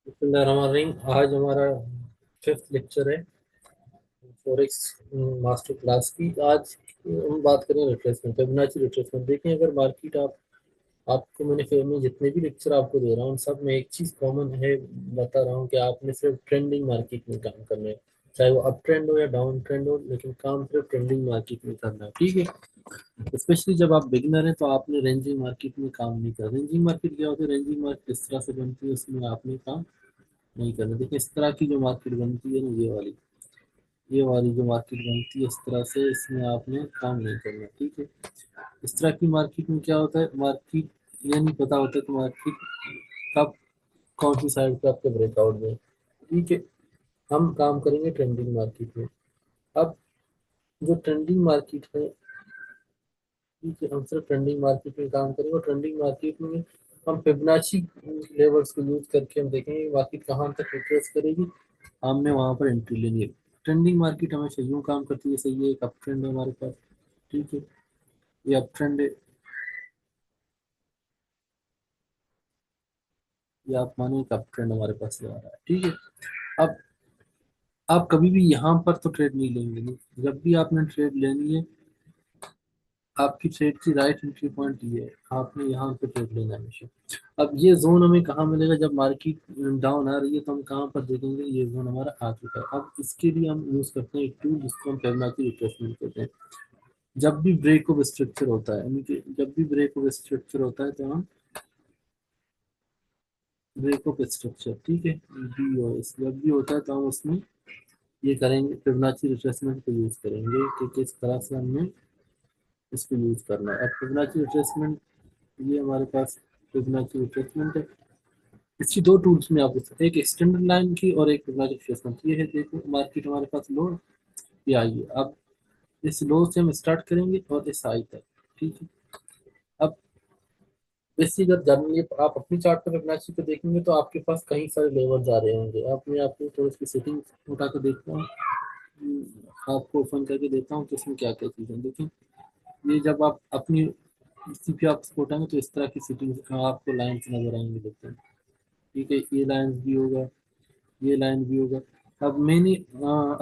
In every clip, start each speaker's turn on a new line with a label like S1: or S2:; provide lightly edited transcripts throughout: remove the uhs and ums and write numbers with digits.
S1: बिस्मिल्लाहिर्रहमानिर्रहीम। आज हमारा फिफ्थ लेक्चर है फॉरेक्स मास्टर क्लास की। आज हम बात करें रिट्रेसमेंट, फिबोनाची रिट्रेसमेंट। देखें, अगर मार्केट आपको मैंने फिर में जितने भी लेक्चर आपको दे रहा हूँ उन सब में एक चीज़ कॉमन है, बता रहा हूँ कि आपने सिर्फ ट्रेंडिंग मार्केट में काम करना है, चाहे वो अप ट्रेंड हो या डाउन ट्रेंड हो, लेकिन काम सिर्फ ट्रेंडिंग मार्केट में करना है। ठीक है। स्पेशली जब आप बिगिनर हैं तो आपने रेंजिंग मार्केट में काम नहीं करना। रेंजिंग मार्केट क्या होता है? रेंजिंग मार्केट इस तरह से बनती है, उसमें आपने काम नहीं करना। देखिए, इस तरह की जो मार्केट बनती है ना, ये वाली जो मार्केट बनती है इस तरह से, इसमें आपने काम नहीं करना। ठीक है। इस तरह की मार्केट में क्या होता है, मार्केट ये नहीं पता होता कि मार्केट कब कौन सी साइड पे आपके ब्रेकआउट में। ठीक है। हम काम करेंगे ट्रेंडिंग मार्केट में। अब जो ट्रेंडिंग मार्केट है, ठीक है, हम सिर्फ ट्रेंडिंग मार्केट में काम करेंगे। और ट्रेंडिंग मार्केट में हम फिबोनाची लेवल्स को यूज करके हम देखेंगे मार्केट कहाँ तक रिट्रेस करेगी, हमने वहां पर एंट्री लेनी है। ट्रेंडिंग मार्केट हमेशा यूं काम करती है, सही है, एक अप ट्रेंड है हमारे पास। ठीक है। ये अप ट्रेंड है, ये आप मानो एक अप ट्रेंड हमारे पास ये आ रहा है। ठीक है। अब आप कभी भी यहाँ पर तो ट्रेड नहीं लेंगे, नहीं। जब भी आपने ट्रेड लेनी है, आपकी ट्रेड की राइट एंट्री पॉइंट ये है, आपने यहाँ पे ट्रेड लेना है हमेशा। अब ये जोन हमें कहाँ मिलेगा? जब मार्केट डाउन आ रही है तो हम कहाँ पर देखेंगे ये जोन हमारा आ चुका है। अब इसके लिए हम यूज करते हैं एक टूल जिसको हम फिबोनाची रिट्रेसमेंट कहते हैं। जब भी ब्रेक ऑफ स्ट्रक्चर होता है, यानी कि जब भी ब्रेक ऑफ स्ट्रक्चर होता है तो हम ब्रेक ऑफ स्ट्रक्चर, ठीक है, BOS जब भी होता है तो हम उसमें ये करेंगे, फिबोनाची रिट्रेसमेंट को यूज करेंगे कि किस तरह से हमने इसको यूज करना है। अब फिबोनाची रिट्रेसमेंट, ये हमारे पास फिबोनाची रिट्रेसमेंट है। इसकी दो टूल्स में आप सकते हैं, एक स्टैंडर्ड लाइन की और एक फिबोनाची रिट्रेसमेंट। ये है, देखो मार्केट हमारे पास लो, ये आई है। अब इस लो से हम स्टार्ट करेंगे और इस हाई तक। ठीक है। अब बेसिक जब ये आप अपनी चार्ट पर फिबोनाची पे देखेंगे तो आपके पास कई सारे लेवल्स आ रहे होंगे। अब मैं आपको थोड़ी इसकी सेटिंग उठा कर देखता हूँ, आपको ओपन करके देता हूँ कि इसमें क्या क्या चीज़ें देखें। ये जब आप अपनी इसी पे आप उठाएंगे तो इस तरह की सेटिंग आपको लाइन्स नजर आएंगे, देखते हैं। ठीक है, ये लाइन्स भी होगा, ये लाइन भी होगा। अब मैंने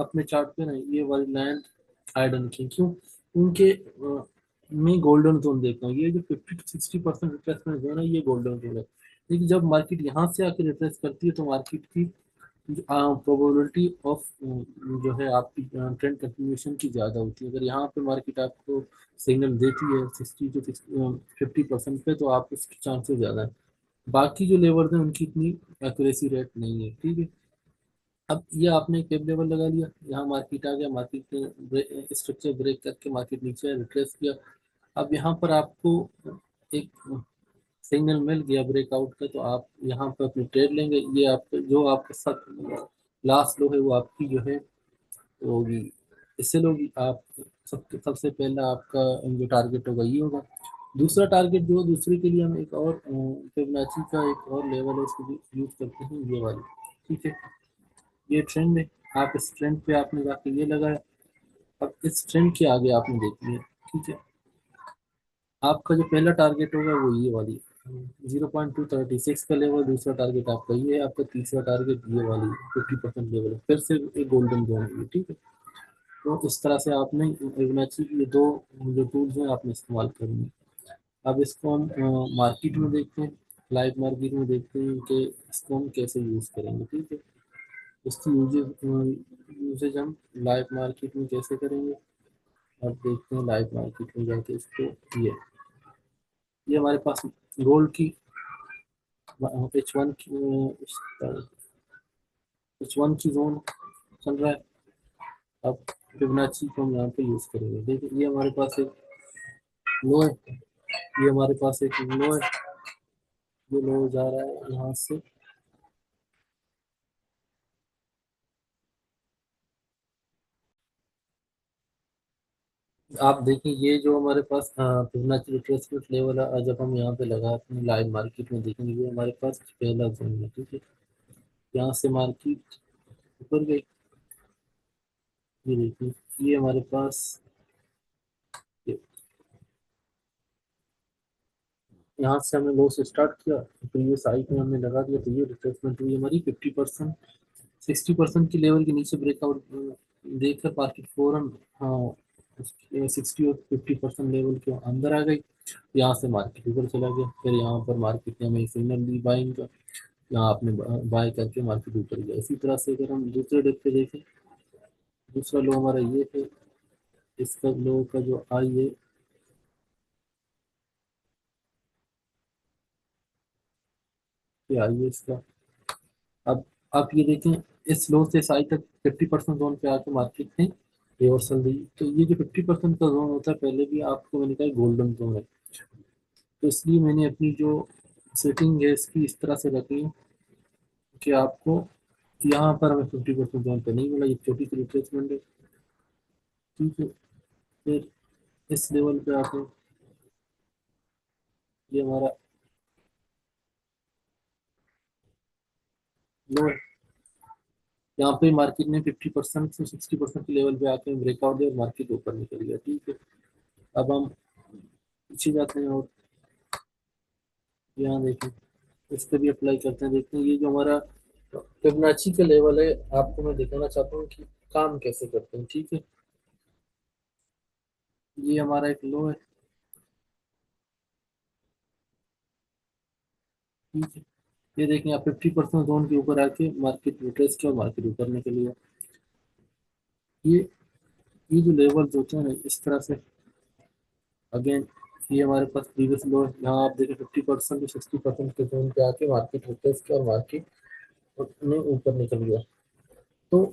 S1: अपने चार्ट पे ना ये वाली लाइन हाइड की, क्यों? उनके मैं गोल्डन जोन देखता हूँ। ये जो 50 to 60% रिट्रेसमेंट जो है ना, ये गोल्डन जोन है। लेकिन जब मार्केट यहाँ से आके रिट्रेस करती है तो मार्केट की प्रोबेबिलिटी ऑफ जो है आपकी ट्रेंड कंटिन्यूएशन की ज़्यादा होती है। अगर यहाँ पे मार्केट आपको सिग्नल देती है 60 to 50% पे, तो आप उसकी चांसेस ज़्यादा है। बाकी जो लेवर्स हैं उनकी इतनी एक्यूरेसी रेट नहीं है। ठीक है। अब ये आपने कैप लेवल लगा लिया, यहाँ मार्केट आ गया, मार्केट ने स्ट्रक्चर ब्रेक करके मार्केट नीचे रिट्रेस किया। अब यहाँ पर आपको एक सिग्नल मिल गया ब्रेकआउट का, तो आप यहाँ पर अपनी ट्रेड लेंगे। ये आप जो आपका सब लास्ट लो है वो आपकी जो है वो होगी, इससे लोगी आप सबसे पहला आपका जो टारगेट होगा ये होगा। दूसरा टारगेट जो दूसरे के लिए हम एक और फिबोनाची का एक और लेवल है, उसको यूज करते हैं, ये वाली। ठीक है। ये ट्रेंड है, आप इस ट्रेंड पे आपने जाके ये लगाया। अब इस ट्रेंड के आगे आपने देख लिया। ठीक है। आपका जो पहला टारगेट होगा वो ये वाली 0.236 का लेवल, दूसरा टारगेट आपका ये है, आपका तीसरा टारगेट ये वाली 50% लेवल है। फिर से एक गोल्डन जोन है। ठीक है। तो इस तरह से आपने फिबोनाची की ये दो जो टूल्स हैं आपने इस्तेमाल करनी है। अब इसको हम मार्केट में देखते हैं, लाइव मार्केट में देखते हैं कि इसको हम कैसे यूज़ करेंगे। ठीक है। इसकी यूजेज हम लाइव मार्केट में कैसे करेंगे, अब देखते हैं लाइव मार्केट में जाके इसको। ये हमारे पास गोल्ड की H1 की H1 की जोन चल रहा है। अब फिबोनाची को हम यहाँ पे यूज करेंगे। देखिए, ये हमारे पास एक लो है, ये हमारे पास एक लो है, ये लो जा रहा है यहाँ से। आप देखिए, ये जो हमारे पास फिबोनाची रिट्रेसमेंट लेवल है, जब हम यहाँ पे लगाते हैं लाइव मार्केट में देखेंगे, ये हमारे पास पहला जोन है। ठीक है। यहाँ से मार्केट ऊपर गई, ये देखिए, ये हमारे पास ये यहाँ से हमने लो से स्टार्ट किया, प्रीवियस हाई में हमने लगा दिया, तो ये रिट्रेसमेंट हुई हमारी 50%। 60% की लेवल के नीचे ब्रेकआउट देखकर मार्केट फौरन, हाँ, 60 और 50% लेवल के अंदर आ गई। यहाँ से मार्केट ऊपर चला गया, फिर यहाँ पर मार्केट ने हमें सिग्नल दी बाइंग का, यहाँ आपने बाय करके मार्केट ऊपर गया। इसी तरह से अगर हम दूसरे डेट पे देखें, दूसरा लो हमारा ये है, इसका लो का जो आई है, ये आई है इसका। अब आप ये देखें, इस लो से साई तक 50% जोन पे आके मार्केट ने रिवर्सल दी। तो ये जो 50% का जोन होता है, पहले भी आपको मैंने कहा गोल्डन जोन है, तो इसलिए मैंने अपनी जो सेटिंग है इसकी इस तरह से रखी है कि आपको यहाँ पर हमें 50% जोन पे नहीं मिला, ये छोटी सी रिट्रेसमेंट है, ठीक है। फिर इस लेवल पे आके ये हमारा लो है, यहाँ पे मार्केट ने 50% से 60% के लेवल पे आके ब्रेकआउट दिया और मार्केट ऊपर निकल गया, ठीक है। अब हम पीछे जाते हैं और यहाँ देखें, इस पर भी अप्लाई करते हैं, देखते हैं ये जो हमारा फिबोनाची का लेवल है, आपको मैं दिखाना चाहता हूँ कि काम कैसे करते हैं, ठीक है। ये हमारा एक लो है, ठीक है। ये देखें आप 50% जोन के ऊपर आके मार्केट रिट्रेस किया और मार्केट ऊपर निकल गया। ये ये जो लेवल्स होते हैं ना, इस तरह से अगेन, ये हमारे पास प्रीवियस लो है, यहाँ आप देखें 50% to 60% के जोन पे आके मार्केट रिट्रेस किया और मार्केट में ऊपर निकल गया। तो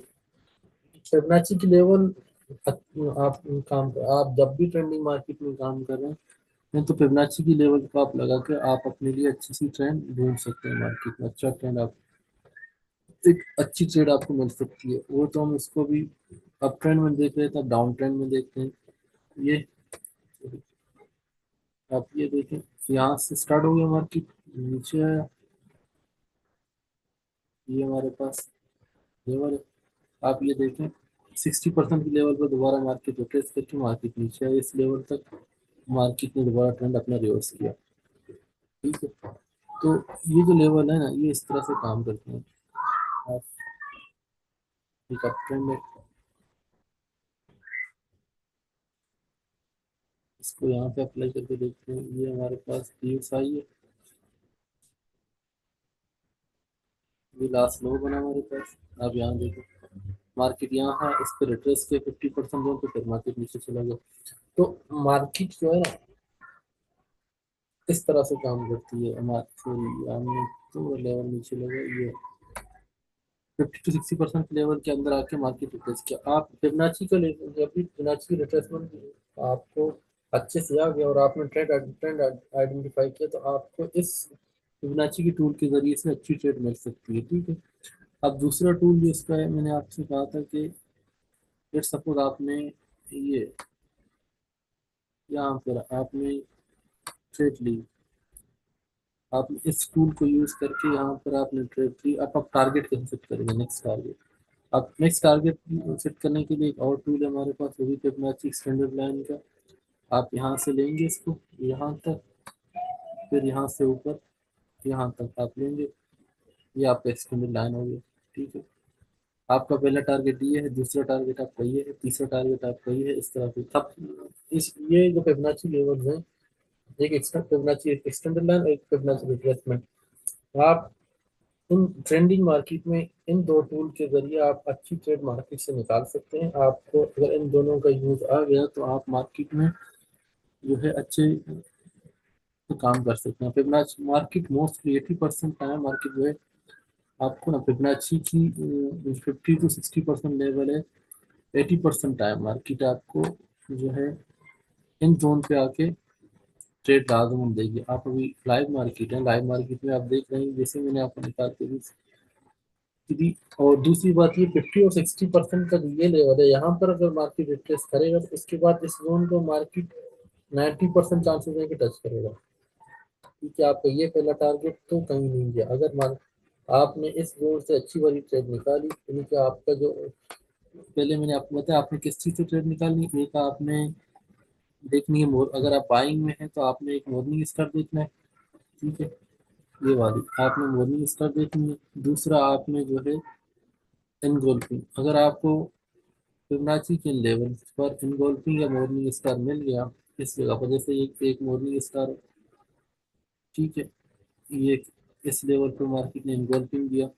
S1: फिबोनाची की लेवल, आप काम, आप जब भी ट्रेंडिंग मार्केट में काम कर रहे हैं, नहीं तो फिबोनाची की लेवल को आप लगा के आप अपने लिए अच्छी सी ट्रेंड ढूंढ सकते हैं, मार्केट में अच्छा ट्रेंड आप, एक अच्छी ट्रेड आपको मिल सकती है। वो तो हम इसको भी अप ट्रेंड में देख रहे थे, अब डाउन ट्रेंड में देखते हैं। ये आप ये देखें, यहाँ से स्टार्ट हो गया मार्केट, नीचे आया, ये हमारे पास लेवल है। आप ये देखें, 60% की लेवल पर दोबारा मार्केट रिट्रेस करके मार्केट नीचे आया, इस लेवल तक मार्केट ने दोबारा ट्रेंड अपना रिवर्स किया, ठीक है। तो ये जो लेवल है ना, ये इस तरह से काम करते हैं। आप एक अप ट्रेंड है, इसको यहाँ पे अप्लाई करके देखते हैं, ये हमारे पास पीएस आई है, ये लास्ट लो बना हमारे पास। अब यहाँ देखो, मार्केट यहाँ है, इस पर रिट्रेस के 50% जोन पे, फिर मार्केट नीचे चला गया। तो मार्केट जो है ना, इस तरह से काम करती है हमारी, सॉरी हमने तो लेवल नीचे लगा, ये 50 to 60% लेवल के अंदर आके मार्केट रिट्रेस किया। आप फिबोनाची का लेवल, जब भी फिबोनाची रिट्रेसमेंट आपको अच्छे से आ गया और आपने ट्रेंड ट्रेंड आइडेंटिफाई किया, तो आपको इस फिबोनाची की टूल के जरिए से अच्छी ट्रेड मिल सकती है, ठीक है। अब दूसरा टूल जो इसका है, मैंने आपसे कहा था कि लेट सपोज आपने ये, यहाँ पर आपने ट्रेड ली, आप इस टूल को यूज करके यहाँ पर आपने ट्रेड ली, आप टारगेट कैसे सेट करेंगे, नेक्स्ट टारगेट। आप नेक्स्ट टारगेट सेट करने के लिए एक और टूल है हमारे पास, वो भी फिबोनाची स्टैंडर्ड लाइन का। आप यहाँ से लेंगे इसको यहाँ तक, फिर यहाँ से ऊपर यहाँ तक आप लेंगे, ये आपका एक्सटेंडेड लाइन हो गया, ठीक है। आपका पहला टारगेट ये है, दूसरा टारगेट आपका ये है, तीसरा टारगेट आपका ये है, इस तरह से सब, इस ये जो फिबोनाची लेवल्स हैं, एक एक्स्ट्रा फिबोनाची एक्सटेंडेड लाइन, एक फिबोनाची रिट्रेसमेंट, आप इन ट्रेंडिंग मार्केट में इन दो टूल के जरिए आप अच्छी ट्रेड मार्केट से निकाल सकते हैं। आपको अगर इन दोनों का यूज आ गया, तो आप मार्केट में जो है अच्छे से काम कर सकते हैं। Fibonacci market mostly 80% time market जो है, आपको ना फिबोनाची की 50 to 60% लेवल है, 80% टाइम मार्केट आपको जो है इन जोन पे आके ट्रेड राजमन देगी। आप अभी लाइव मार्केट है, लाइव मार्केट में आप देख रहे हैं, जैसे मैंने आपको निकाल के दी थी। और दूसरी बात, ये 50 और 60% का ये लेवल है, यहाँ पर अगर मार्केट रिट्रेस करेगा, तो उसके बाद इस जोन को मार्केट 90% चांसेस है कि टच करेगा, क्योंकि आपका ये पहला टारगेट तो कहीं नहीं गया। अगर आपने इस जोन से अच्छी वाली ट्रेड निकाली, यानी कि आपका जो, पहले मैंने आपको बताया आपने किस चीज़ से ट्रेड निकालनी, एक आपने देखनी है मोर, अगर आप बाइंग में है तो आपने एक मॉर्निंग स्टार देखना है, ठीक है, ये वाली आपने मॉर्निंग स्टार देखनी है। दूसरा आपने जो है एनगोल्फिंग, अगर आपको फिबोनाची के लेवल पर एनगोल्फिंग या मॉर्निंग स्टार मिल गया इस जगह पर, जैसे एक मॉर्निंग स्टार, ठीक है, ये इस लेवल पर मार्केट ने एनगोल्फिंग दिया,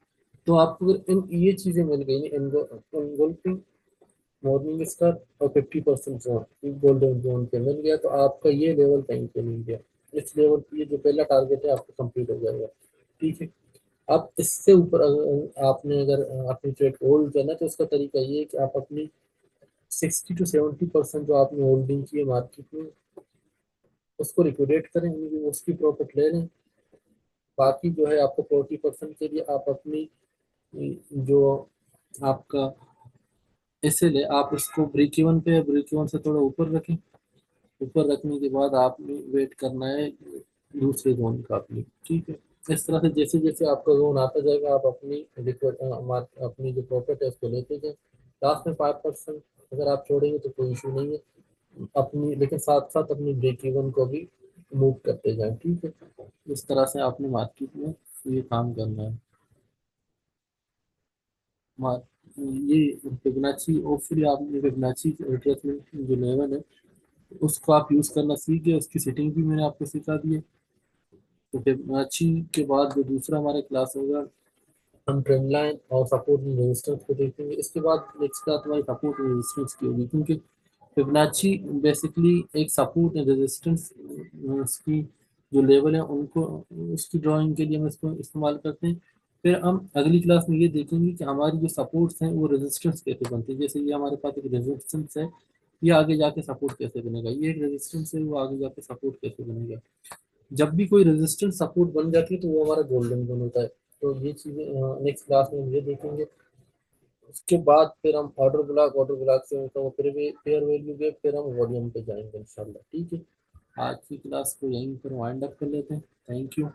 S1: तो आपको अगर इन ये चीजें मिल गई एनगोल्फिंग, मॉर्निंग स्टार और 50% जोन गोल्डन जोन पे मिल गया, तो आपका ये लेवल कहीं पे नहीं गया, इस लेवल पे ये जो पहला टारगेट है आपका कंप्लीट हो जाएगा। ठीक है, अब इससे ऊपर अगर आपने अगर अपनी ट्रेड होल्ड करना, तो उसका तरीका ये है कि आप अपनी 60 to 70% जो आपने होल्डिंग की है मार्केट में, उसको लिक्विडेट करें, यानी उसकी प्रॉफिट ले लें। बाकी जो है आपको 40% के लिए आप अपनी जो आपका इसलिए आप इसको ब्रेक इवन पे, ब्रेक इवन से थोड़ा ऊपर रखें। ऊपर रखने के बाद आपने वेट करना है दूसरे जोन का अपनी। ठीक है, इस तरह से जैसे जैसे आपका जोन आता जाएगा, आप अपनी अपनी जो प्रॉफिट है उसको लेते जाए। लास्ट में 5% अगर आप छोड़ेंगे तो कोई इशू नहीं है अपनी, लेकिन साथ साथ अपनी ब्रेक इवन को भी मूव करते जाएं। ठीक है, इस तरह से आपने मार्केट में ये काम करना है। मार ये फिबोनाची, होपफुली आपने फिबोनाची रिट्रेसमेंट जो लेवल है उसको आप यूज़ करना सीख गए, उसकी सेटिंग भी मैंने आपको सिखा दी है। तो फिबोनाची के बाद जो दूसरा हमारा क्लास होगा, हम ट्रेंड लाइन और सपोर्ट एंड रेजिस्टेंस को देखेंगे। इसके बाद नेक्स्ट क्लास हमारी सपोर्ट एंड रेजिस्टेंस की होगी, क्योंकि फिबोनाची बेसिकली एक सपोर्ट एंड रेजिस्टेंस की जो लेवल है उनको, उसकी ड्राइंग के लिए हम इसको इस्तेमाल करते हैं। फिर हम अगली क्लास में ये देखेंगे कि हमारी जो सपोर्ट्स हैं वो रेजिस्टेंस कैसे बनते हैं। जैसे ये हमारे पास एक रेजिस्टेंस है, ये आगे जाके सपोर्ट कैसे बनेगा, ये एक रेजिस्टेंस है, वो आगे जाके सपोर्ट कैसे बनेगा। जब भी कोई रेजिस्टेंस सपोर्ट बन जाती है तो वो हमारा गोल्डन जोन होता है। तो ये चीज़ें नेक्स्ट क्लास में हम ये देखेंगे। उसके बाद फिर हम ऑर्डर ब्लॉक से तो फिर भी फेयर वैल्यू के फिर हम वॉल्यूम पे जाएंगे इंशाल्लाह। ठीक है, आज की क्लास को यहीं पर वाइंड अप कर लेते हैं। Thank you.